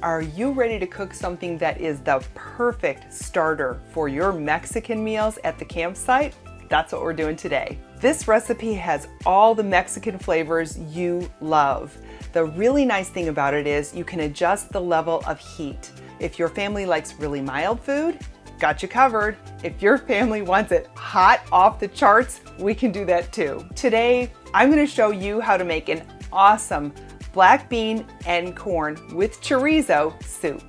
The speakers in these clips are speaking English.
Are you ready to cook something that is the perfect starter for your Mexican meals at the campsite? That's what we're doing today. This recipe has all the Mexican flavors you love. The really nice thing about it is you can adjust the level of heat. If your family likes really mild food, got you covered. If your family wants it hot off the charts, we can do that too. Today, I'm going to show you how to make an awesome black bean and corn with chorizo soup.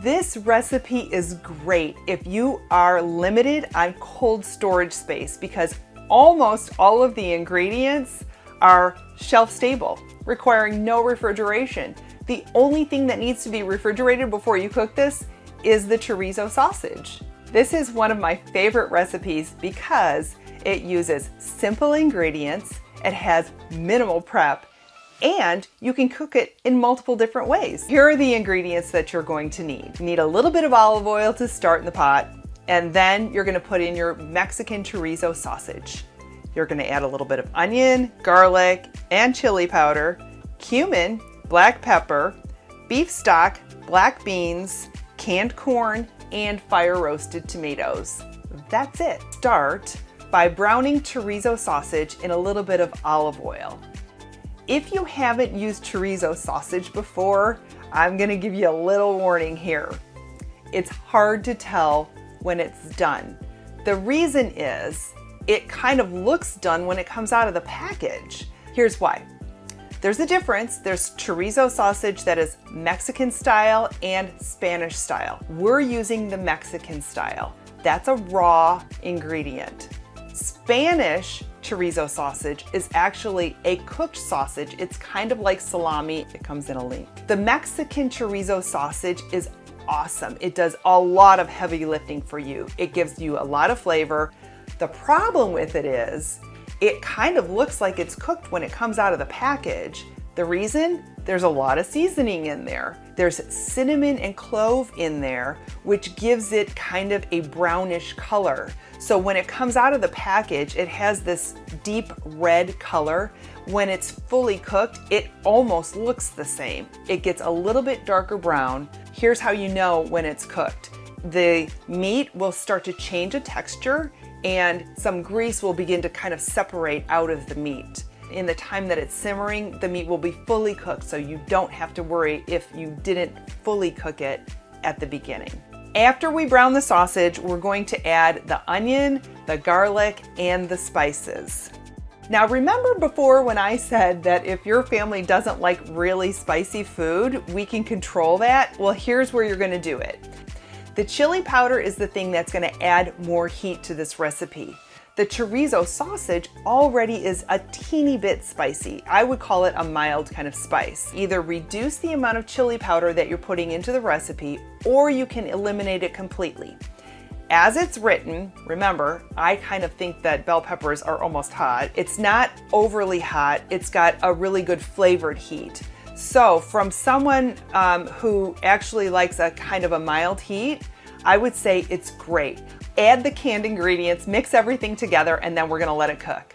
This recipe is great if you are limited on cold storage space because almost all of the ingredients are shelf stable, requiring no refrigeration. The only thing that needs to be refrigerated before you cook this is the chorizo sausage. This is one of my favorite recipes because it uses simple ingredients, it has minimal prep, and you can cook it in multiple different ways. Here are the ingredients that you're going to need. You need a little bit of olive oil to start in the pot, and then you're gonna put in your Mexican chorizo sausage. You're gonna add a little bit of onion, garlic, and chili powder, cumin, black pepper, beef stock, black beans, canned corn, and fire roasted tomatoes. That's it. Start by browning chorizo sausage in a little bit of olive oil. If you haven't used chorizo sausage before, I'm gonna give you a little warning here. It's hard to tell when it's done. The reason is it kind of looks done when it comes out of the package. Here's why. There's a difference. There's chorizo sausage that is Mexican style and Spanish style. We're using the Mexican style. That's a raw ingredient. Spanish chorizo sausage is actually a cooked sausage. It's kind of like salami. It comes in a link. The Mexican chorizo sausage is awesome. It does a lot of heavy lifting for you. It gives you a lot of flavor. The problem with it is it kind of looks like it's cooked when it comes out of the package. The reason? There's a lot of seasoning in there. There's cinnamon and clove in there, which gives it kind of a brownish color. So when it comes out of the package, it has this deep red color. When it's fully cooked, it almost looks the same. It gets a little bit darker brown. Here's how you know when it's cooked. The meat will start to change a texture and some grease will begin to kind of separate out of the meat. In the time that it's simmering, the meat will be fully cooked, so you don't have to worry if you didn't fully cook it at the beginning. After we brown the sausage, we're going to add the onion, the garlic, and the spices. Now remember before when I said that if your family doesn't like really spicy food, we can control that? Well, here's where you're gonna do it. The chili powder is the thing that's going to add more heat to this recipe. The chorizo sausage already is a teeny bit spicy. I would call it a mild kind of spice. Either reduce the amount of chili powder that you're putting into the recipe, or you can eliminate it completely. As it's written, remember, I kind of think that bell peppers are almost hot. It's not overly hot. It's got a really good flavored heat. So from someone who actually likes a kind of a mild heat, I would say it's great. Add the canned ingredients, mix everything together, and then we're gonna let it cook.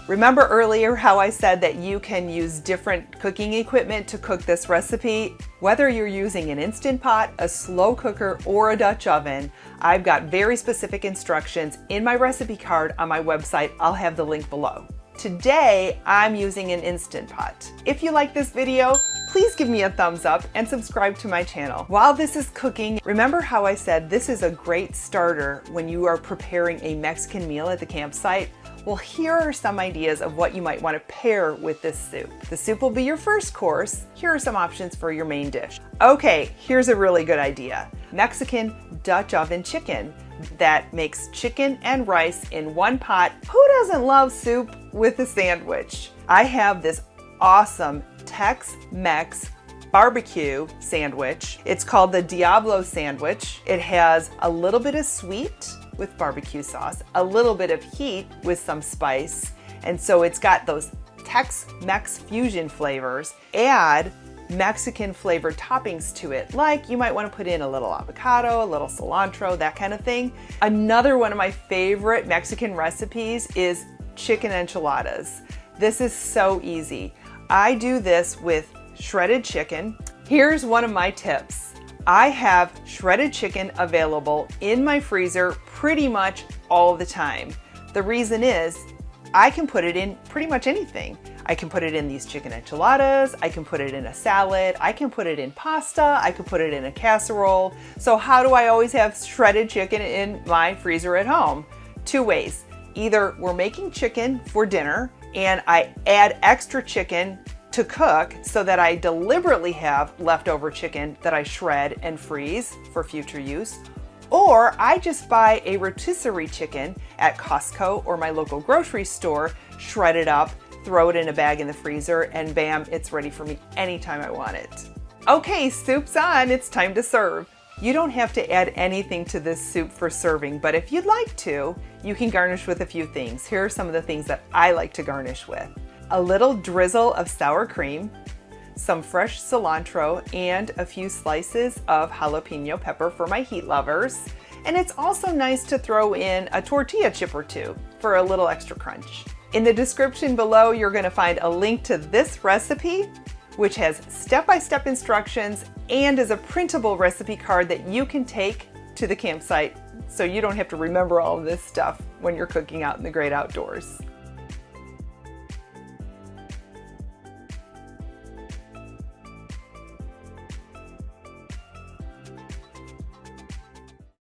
Remember earlier how I said that you can use different cooking equipment to cook this recipe? Whether you're using an Instant Pot, a slow cooker, or a Dutch oven, I've got very specific instructions in my recipe card on my website. I'll have the link below. Today, I'm using an Instant Pot. If you like this video, please give me a thumbs up and subscribe to my channel. While this is cooking, remember how I said this is a great starter when you are preparing a Mexican meal at the campsite? Well, here are some ideas of what you might want to pair with this soup. The soup will be your first course. Here are some options for your main dish. Okay, here's a really good idea. Mexican Dutch oven chicken that makes chicken and rice in one pot. Who doesn't love soup with a sandwich? I have this awesome Tex-Mex barbecue sandwich. It's called the Diablo sandwich. It has a little bit of sweet with barbecue sauce, a little bit of heat with some spice, and so it's got those Tex-Mex fusion flavors. Add Mexican flavored toppings to it, like you might want to put in a little avocado, a little cilantro, that kind of thing. Another one of my favorite Mexican recipes is chicken enchiladas. This is so easy. I do this with shredded chicken. Here's one of my tips. I have shredded chicken available in my freezer pretty much all the time. The reason is I can put it in pretty much anything. I can put it in these chicken enchiladas, I can put it in a salad, I can put it in pasta, I can put it in a casserole. So how do I always have shredded chicken in my freezer at home? Two ways. Either we're making chicken for dinner and I add extra chicken to cook so that I deliberately have leftover chicken that I shred and freeze for future use, or I just buy a rotisserie chicken at Costco or my local grocery store, shred it up, throw it in a bag in the freezer, and bam, it's ready for me anytime I want it. Okay, soup's on, it's time to serve. You don't have to add anything to this soup for serving, but if you'd like to, you can garnish with a few things. Here are some of the things that I like to garnish with. A little drizzle of sour cream, some fresh cilantro, and a few slices of jalapeno pepper for my heat lovers. And it's also nice to throw in a tortilla chip or two for a little extra crunch. In the description below, you're going to find a link to this recipe, which has step-by-step instructions and is a printable recipe card that you can take to the campsite so you don't have to remember all of this stuff when you're cooking out in the great outdoors.